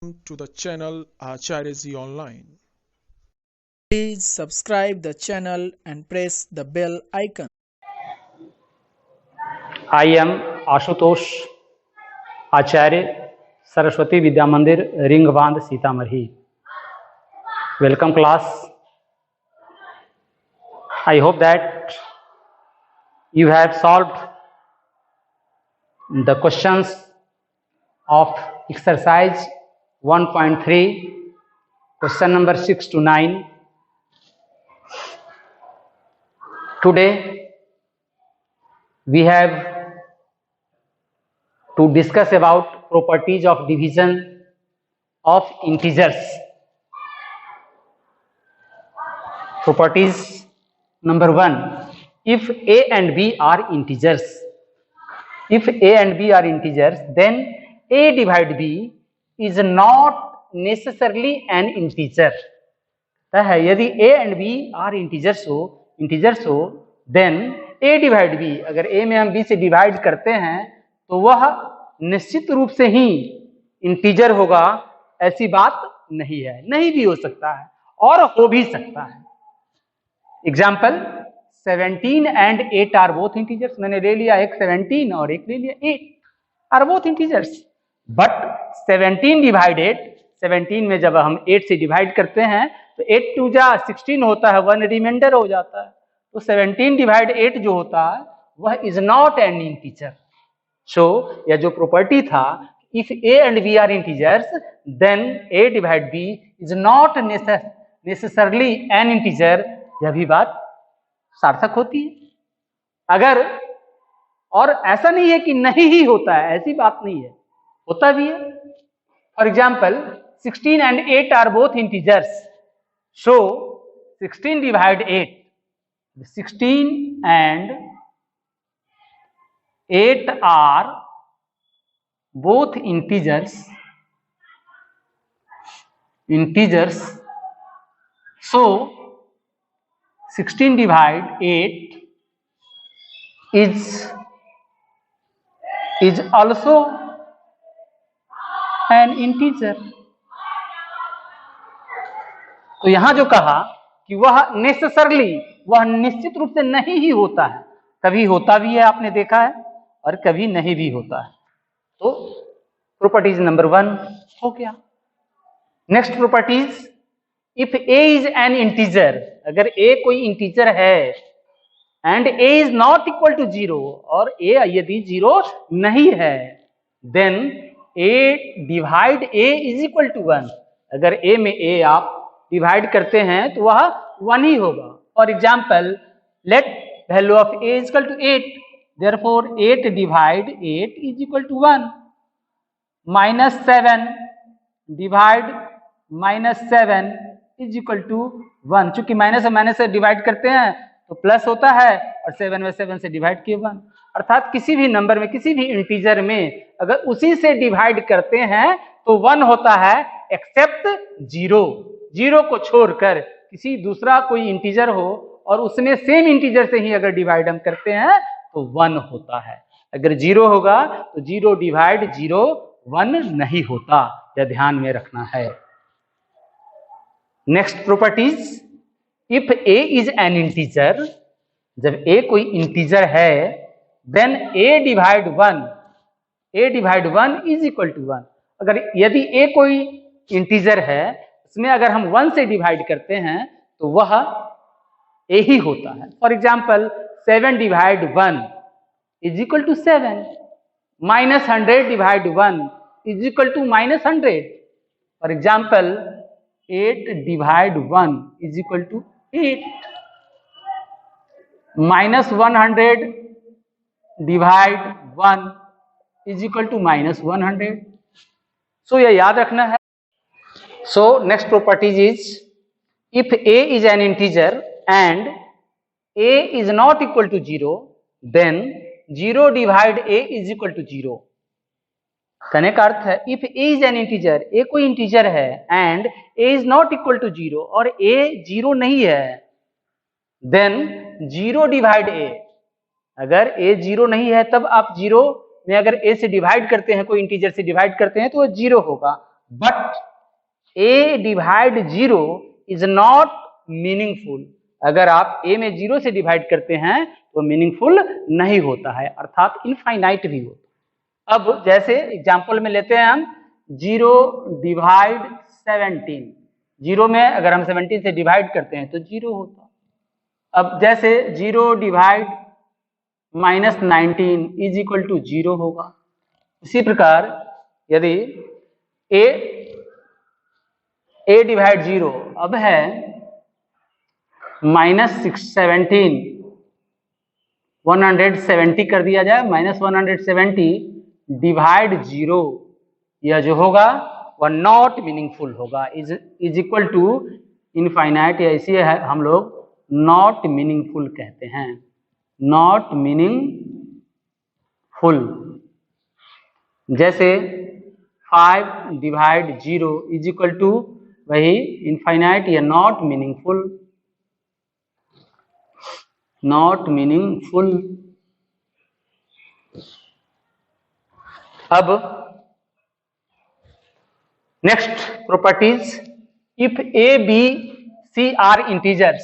To the channel Acharya Online. Please subscribe the channel and press the bell icon. I am Ashutosh Acharya, Saraswati Vidya Mandir, Ringband, Sitamarhi. Welcome class. I hope that you have solved the questions of exercise 1.3, question number 6 to 9. Today we have to discuss about properties of division of integers. Properties number 1, if a and b are integers, then a divided b is not necessarily an integer. है यदि a and b are integers हो then a divided b, अगर a में हम b से divide करते हैं तो वह निश्चित रूप से ही इंटीजर होगा, ऐसी बात नहीं है, नहीं भी हो सकता है और हो भी सकता है. Example 17 and 8 are both integers. मैंने ले लिया एक 17 और एक ले लिया 8, are both integers. But 17 divided, 17 में जब हम 8 से डिवाइड करते हैं तो 8 टू जा 16 होता है, 1 रिमाइंडर हो जाता है. तो 17 डिवाइड 8 जो होता है वह is not an integer. So यह जो प्रॉपर्टी था, if a and b are integers then a divide b is not necessarily an integer, यह भी बात सार्थक होती है. अगर और ऐसा नहीं है कि नहीं ही होता है, ऐसी बात नहीं है, होता भी है. For example 16 and 8 are both integers. So 16 divide 8, 16 and 8 are both integers. So 16 divide 8 is also an integer. तो यहां जो कहा कि वह नेसेसरली, वह निश्चित रूप से नहीं ही होता है, कभी होता भी है आपने देखा है और कभी नहीं भी होता है. तो प्रॉपर्टीज नंबर 1 हो गया. Next properties, if a is an integer, अगर a कोई इंटीजर है and a is not equal to 0 और a यदि 0 नहीं है, then a divide a is equal to 1. अगर a में a आप डिवाइड करते हैं तो वह 1 ही होगा. For example let value of a is equal to 8, therefore 8 divide 8 is equal to 1. minus 7 divide minus 7 is equal to 1. चूंकि माइनस से माइनस से डिवाइड करते हैं तो प्लस होता है और 7 में 7 से डिवाइड किए 1. अर्थात किसी भी नंबर में, किसी भी इंटीजर में अगर उसी से डिवाइड करते हैं तो 1 होता है, एक्सेप्ट 0 को छोड़कर किसी दूसरा कोई इंटीजर हो और उसमें सेम इंटीजर से ही अगर डिवाइड हम करते हैं तो 1 होता है. अगर 0 होगा तो 0 डिवाइड 0 1 नहीं होता, यह ध्यान में रखना है. Next properties, if a is an integer, जब a कोई इंटीजर है then a divide 1 is equal to 1. अगर यदि a कोई इंटीजर है, उसमें अगर हम 1 से डिवाइड करते हैं तो वह a ही होता है. For example 7 divide 1 is equal to 7, minus 100 divide 1 is equal to minus 100. For example 8 divide 1 is equal to 8, minus 100 divide 1 is equal to minus 100. So यह याद रखना है. So next properties is, if a is an integer and a is not equal to 0, then 0 divide a is equal to 0. कहने का अर्थ है, if a is an integer, a कोई integer है and a is not equal to 0 और a 0 नहीं है, then 0 divide a, अगर a 0 नहीं है तब आप 0 में अगर a से डिवाइड करते हैं, कोई इंटीजर से डिवाइड करते हैं तो वह 0 होगा. But a divide 0 is not meaningful. अगर आप a में 0 से डिवाइड करते हैं तो मीनिंगफुल नहीं होता है, अर्थात इनफाइनाइट भी होता है। अब जैसे एग्जांपल में लेते हैं हम 0 डिवाइड 17, 0 में अगर हम 17 से डिवाइड करते हैं तो 0 होता। अब जैसे 0 डिवाइड -19 इज इक्वल टू 0 होगा। इसी प्रकार यदि a डिवाइड 0 अब है -17, 170 कर दिया जाए, -170 डिवाइड 0, यह जो होगा वह नॉट मीनिंगफुल होगा, इज इक्वल टू इनफाइनाइट, या इसे हम लोग नॉट मीनिंगफुल कहते हैं, नॉट मीनिंगफुल। जैसे 5 डिवाइड 0 इज इक्वल टू वही इनफाइनाइट या नॉट मीनिंगफुल, नॉट मीनिंगफुल। अब next properties, if a b c are integers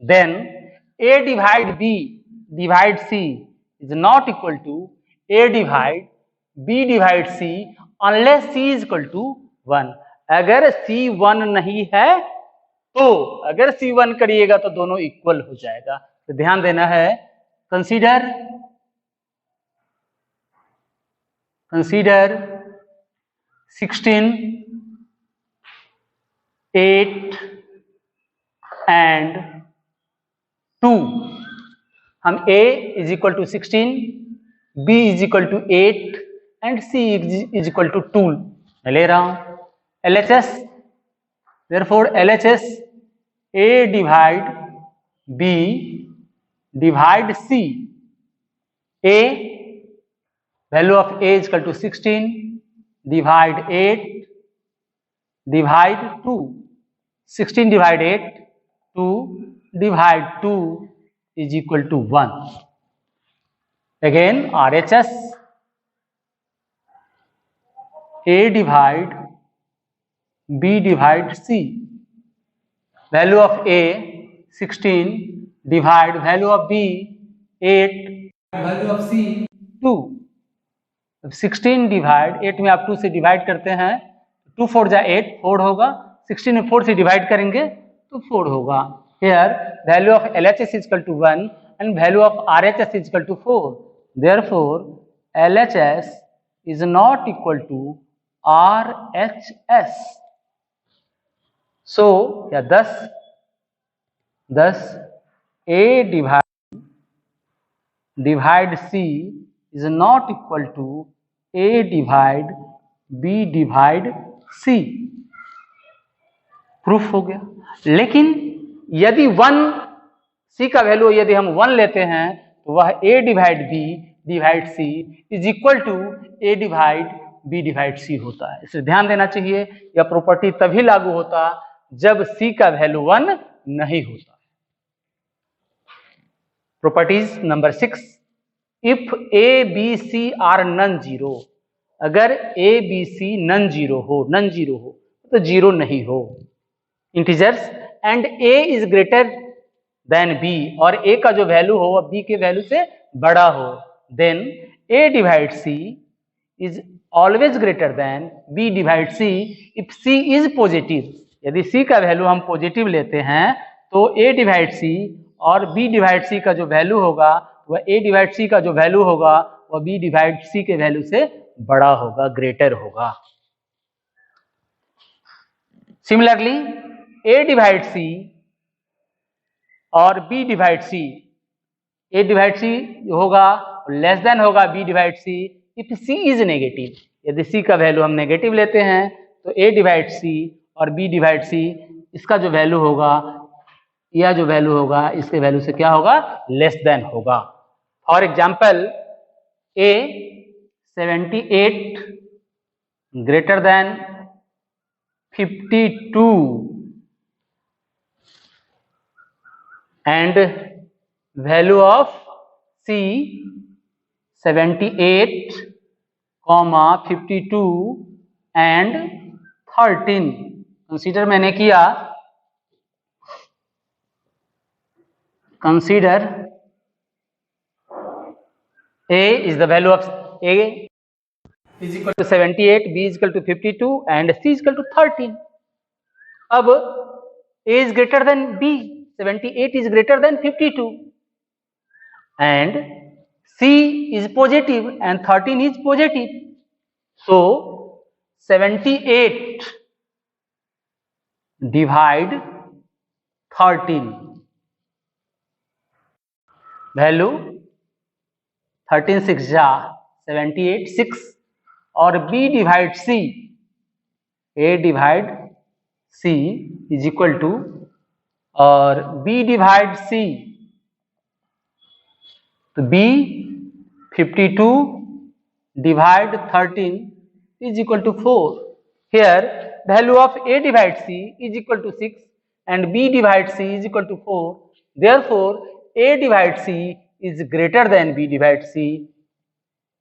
then a divide b divide c is not equal to a divide b divide c unless c is equal to 1। अगर c 1 नहीं है तो अगर c 1 करिएगा तो दोनों equal हो जाएगा। तो ध्यान देना है, कंसीडर 16, 8 and 2। हम a is equal to 16, b is equal to 8 and c is equal to 2 मैं ले रहा हूं। LHS, therefore LHS a divide b divide c, a value of a is equal to 16 divide 8 divide 2, 16 divide 8 2 divide 2 is equal to 1. Again RHS, a divide b divide c, value of a 16 divide value of b 8 value of c 2। 16 divide 8 में आप 2 से divide करते हैं, 2 4 जा 8, 4 होगा, 16 में 4 से divide करेंगे तो 4 होगा। Here value of LHS is equal to 1 and value of RHS is equal to 4. Therefore LHS is not equal to RHS. So yeah, thus A divide C is not equal to A divide B divide C। Proof हो गया। लेकिन यदि 1 c का value यदि हम 1 लेते हैं तो वह a divide b divide c is equal to a divide b divide c होता है। इसे ध्यान देना चाहिए, यह प्रॉपर्टी तभी लागू होता जब c का वैल्यू 1 नहीं होता। Properties number 6, if a b c are non zero, अगर a b c non zero हो तो जीरो नहीं हो, integers and a is greater than b, और a का जो वैल्यू हो वह b के वैल्यू से बड़ा हो, then a divide c is always greater than b divide c if c is positive. यदि c का वैल्यू हम पॉजिटिव लेते हैं तो a डिवाइड c और b डिवाइड c का जो वैल्यू होगा वह a डिवाइड c का जो वैल्यू होगा वह b डिवाइड c के वैल्यू से बड़ा होगा, ग्रेटर होगा। सिमिलरली a डिवाइड c और b divide c, a divide c होगा लेस देन होगा b divide c if c is negative. यदि c का वैल्यू हम नेगेटिव लेते हैं तो a डिवाइड c और b डिवाइड c इसका जो वैल्यू होगा, यह जो वैल्यू होगा इसके वैल्यू से क्या होगा, लेस देन होगा। For example a 78 greater than 52 and value of C 78, 52 and 13 consider मैंने किया, consider a is the value of a is equal to 78, b is equal to 52 and c is equal to 13. अब a is greater than b, 78 is greater than 52 and c is positive and 13 is positive. So 78 divide 13, value 13 6 जा 78 6 और b divide c, a divide c is equal to और b divide c, तो b 52 divide 13 is equal to 4. Here value of a divide c is equal to 6 and b divide c is equal to 4. Therefore a divide c is greater than b divide c.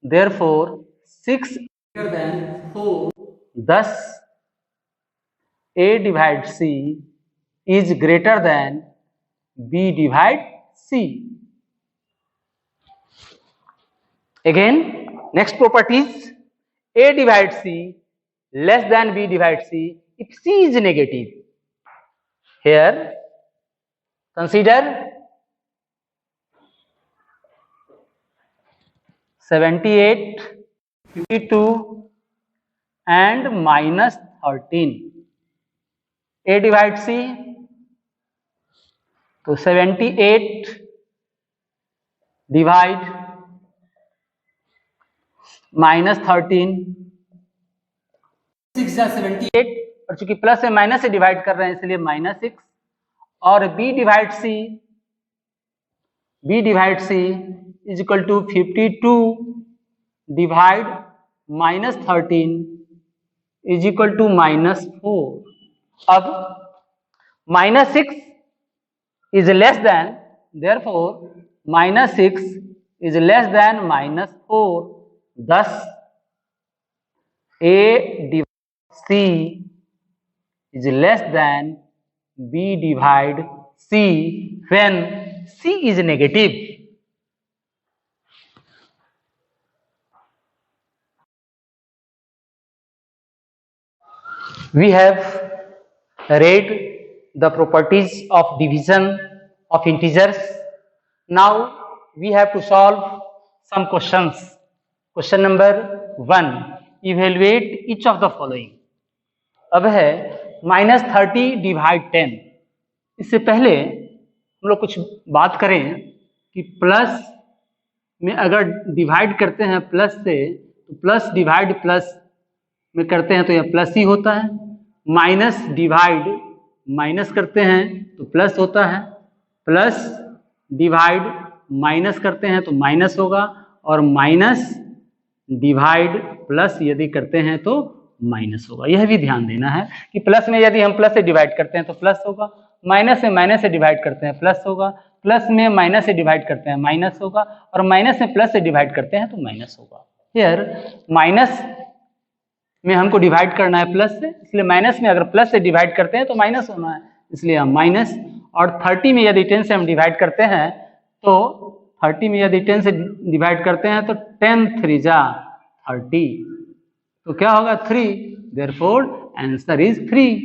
Therefore 6 greater than 4. Thus a divide c is greater than b divide c. Again, next properties. A divide c less than b divide c if c is negative. Here consider 78, 52 and minus 13. A divide c, तो 78 divide minus 13, 6 जा 78 और चूंकि plus में minus से divide कर रहे हैं इसलिए माइनस 6 और b divide c is equal to 52 divide minus 13 is equal to minus 4. अब minus 6 is less than, therefore minus 6 is less than minus 4. Thus a divide c is less than b divide c when c is negative. We have read the properties of division of integers. Now we have to solve some questions. Question number 1, evaluate each of the following. अब है -30 divide 10. इससे पहले हम लोग कुछ बात करें कि प्लस में अगर डिवाइड करते हैं प्लस से तो प्लस डिवाइड प्लस में करते हैं तो यह प्लस ही होता है, माइनस डिवाइड माइनस करते हैं तो प्लस होता है, प्लस डिवाइड माइनस करते हैं तो माइनस होगा और माइनस डिवाइड प्लस यदि करते हैं तो माइनस होगा. यह भी ध्यान देना है कि प्लस में यदि हम प्लस से डिवाइड करते हैं तो प्लस होगा, माइनस में माइनस से डिवाइड करते हैं प्लस होगा, प्लस में माइनस से डिवाइड करते हैं माइनस होगा और माइनस में प्लस से डिवाइड करते हैं तो माइनस होगा. हियर माइनस में हमको डिवाइड करना है प्लस से, इसलिए माइनस में अगर प्लस से डिवाइड करते हैं तो माइनस होना है, इसलिए हम माइनस. और 30 में यदि 10 से हम डिवाइड करते हैं तो 30 में यदि 10 से डिवाइड करते हैं तो 10 3 जा 30, तो क्या होगा 3. Therefore answer is 3.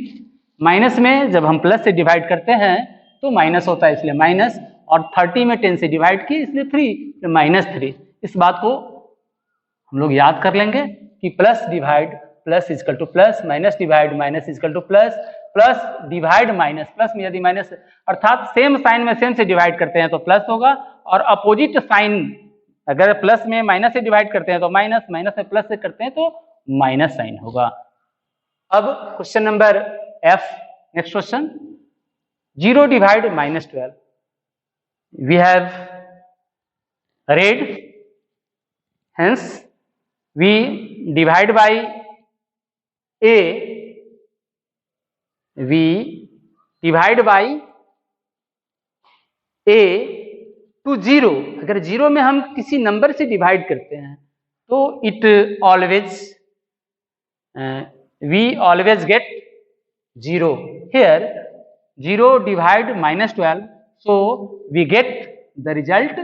माइनस में जब हम प्लस से डिवाइड करते हैं तो माइनस होता है इसलिए माइनस, और 30 में 10 से डिवाइड की इसलिए 3, तो माइनस 3. इस बात को हम लोग याद कर लेंगे कि plus divide plus is equal to plus, minus divide minus is equal to plus, plus divide minus, plus में यदि माइनस अर्थात सेम साइन में सेम से डिवाइड करते हैं तो प्लस होगा, और अपोजिट साइन अगर प्लस में माइनस से डिवाइड करते हैं तो माइनस, माइनस में प्लस से करते हैं तो माइनस साइन होगा. अब question number F, next question. 0 divide -12. We have read, hence we divide by a, we divide by a to 0. अगर 0 में हम किसी नंबर से डिवाइड करते हैं तो it always we always get 0. Here 0 divide -12, so we get the result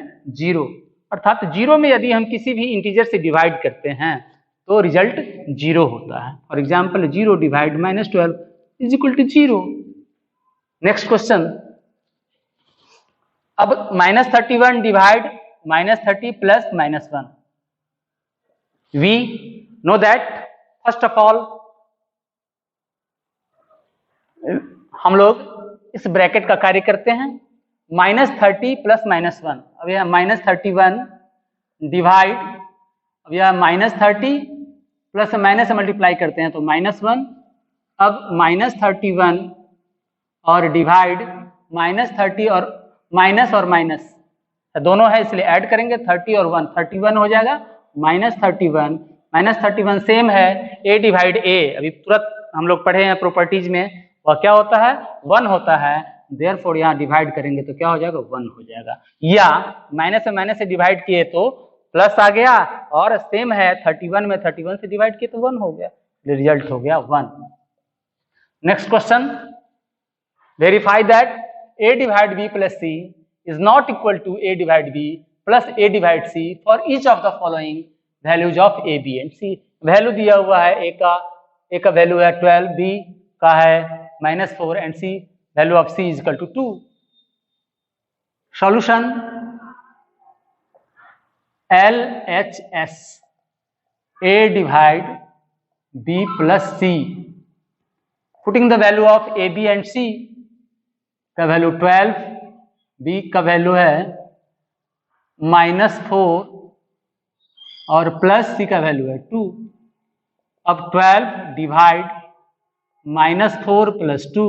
0. अर्थात 0 में यदि हम किसी भी इंटीजर से डिवाइड करते हैं तो रिजल्ट 0 होता है. For example 0 divide -12 is equal to 0. Next question. अब -31 divide -30 plus -1. We know that first of all हम लोग इस ब्रैकेट का कार्य करते हैं. -30 प्लस -1. अब यह -31 डिवाइड, अब यह -30 प्लस माइनस से मल्टीप्लाई करते हैं तो -1. अब -31 और डिवाइड -30 और माइनस दोनों है इसलिए ऐड करेंगे 30 और 1 31 हो जाएगा. -31 सेम है a डिवाइड a. अभी तुरंत हम लोग पढ़े हैं प्रॉपर्टीज में, वह क्या होता है 1 होता है. देयरफॉर यहाँ डिवाइड करेंगे तो क्या हो जाएगा 1 हो जाएगा. या माइनस से डिवाइड किए तो प्लस आ गया और सेम है 31 में 31 से डिवाइड किए तो 1 हो गया. रिजल्ट हो गया 1. Next question. Verify that a divide b plus c is not equal to a divide b plus a divide c for each of the following values of a, b and c. Value दिया हुआ है a का value है 12, b का है -4 and c value of c is equal to 2. Solution. LHS a divide b plus c, putting the value of a, b and c का value 12, b का value है -4 और प्लस c का value है 2. अब 12 डिवाइड -4 प्लस 2.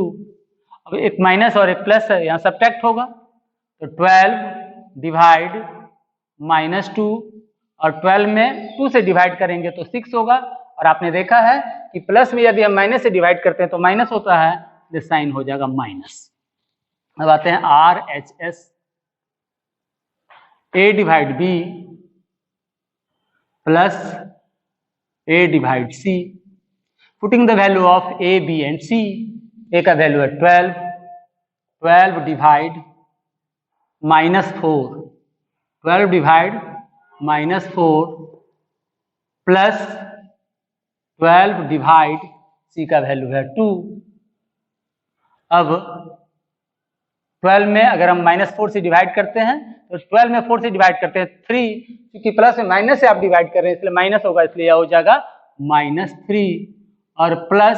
अब एक minus और एक प्लस है, यहाँ सब्ट्रैक्ट होगा तो 12 डिवाइड -2 और 12 में 2 से डिवाइड करेंगे तो 6 होगा. और आपने देखा है कि प्लस में यदि हम माइनस से डिवाइड करते हैं तो माइनस होता है, तो साइन हो जाएगा माइनस. अब आते हैं RHS a divide b plus a divide c, putting the value of a, b and c. a का वैल्यू है 12 divide -4, 12 divide -4 plus 12 divide c का वैल्यू है 2. अब 12 में अगर हम -4 से डिवाइड करते हैं तो 12 में 4 से डिवाइड करते हैं 3, क्योंकि प्लस में माइनस से आप डिवाइड कर रहे हैं इसलिए माइनस होगा, इसलिए यह हो जाएगा -3. और प्लस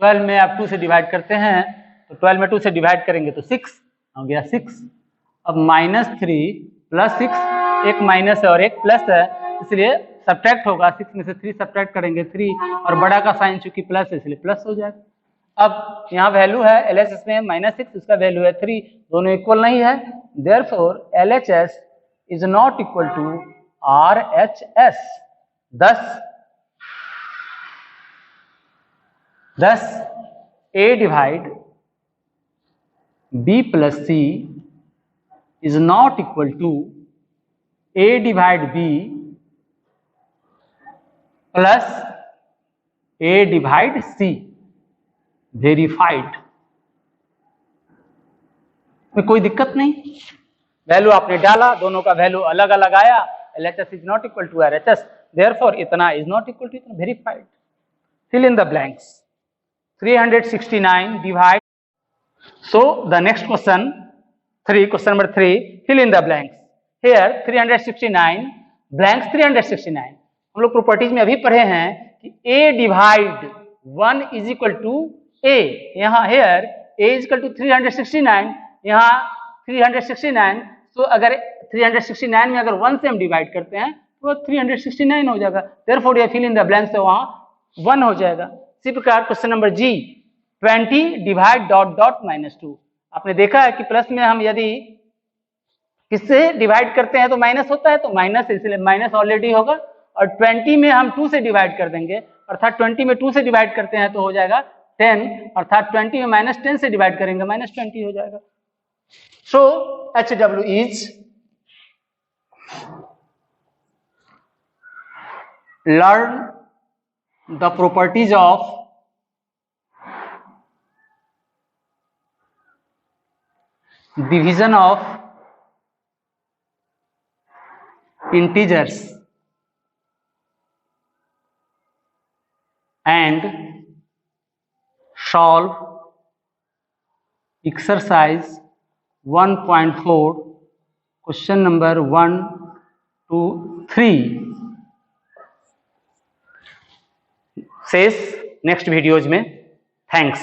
12 में आप 2 से डिवाइड करते हैं तो 12 में 2 से डिवाइड करेंगे तो 6 हो गया 6. अब -3 प्लस 6, एक माइनस है और एक प्लस है इसलिए सब्ट्रैक्ट होगा. 6 में से 3 सब्ट्रैक्ट करेंगे 3 और बड़ा का साइन चूंकि प्लस है इसलिए प्लस हो जाएगा. अब यहाँ वैल्यू है LHS में -6, उसका वैल्यू है 3, दोनों इक्वल नहीं है. Therefore LHS is not equal to RHS. thus a divide b plus c is not equal to a divide b plus a divide c. Verified. में कोई दिक्कत नहीं, वैल्यू आपने डाला, दोनों का वैल्यू अलग अलग आया. LHS is not equal to RHS, therefore इतना इज नॉट इक्वल टू इतना. Verified. Fill in the blanks. 369 divide. So the next question 3, question number 3, fill in the blanks. Here 369 blanks 369. हम लोग प्रॉपर्टीज में अभी पढ़े हैं कि a divide 1 is equal to a. यहाँ here a is equal to 369, यहाँ 369. तो अगर 369 में अगर 1 से हम डिवाइड करते हैं तो 369 हो जाएगा. देयरफॉर ये फिल इन द ब्लैंक्स है वहाँ 1 हो जाएगा. इसी प्रकार क्वेश्चन नंबर G 20 डिवाइड -2. आपने देखा है कि प्लस में हम यदि किससे डिवाइड करते हैं तो माइनस होता है, तो माइनस इसलिए माइनस ऑलरेडी होगा. और 20 में हम 2 से डिवाइड कर देंगे, अर्थात 20 में 2 से डिवाइड करते हैं तो हो जाएगा 10, अर्थात 20 में -10 से डिवाइड करेंगे -20 हो जाएगा. सो HW is learn the properties of division of integers and solve exercise 1.4 question number 1 to 3 शेष नेक्स्ट वीडियोज में। थैंक्स।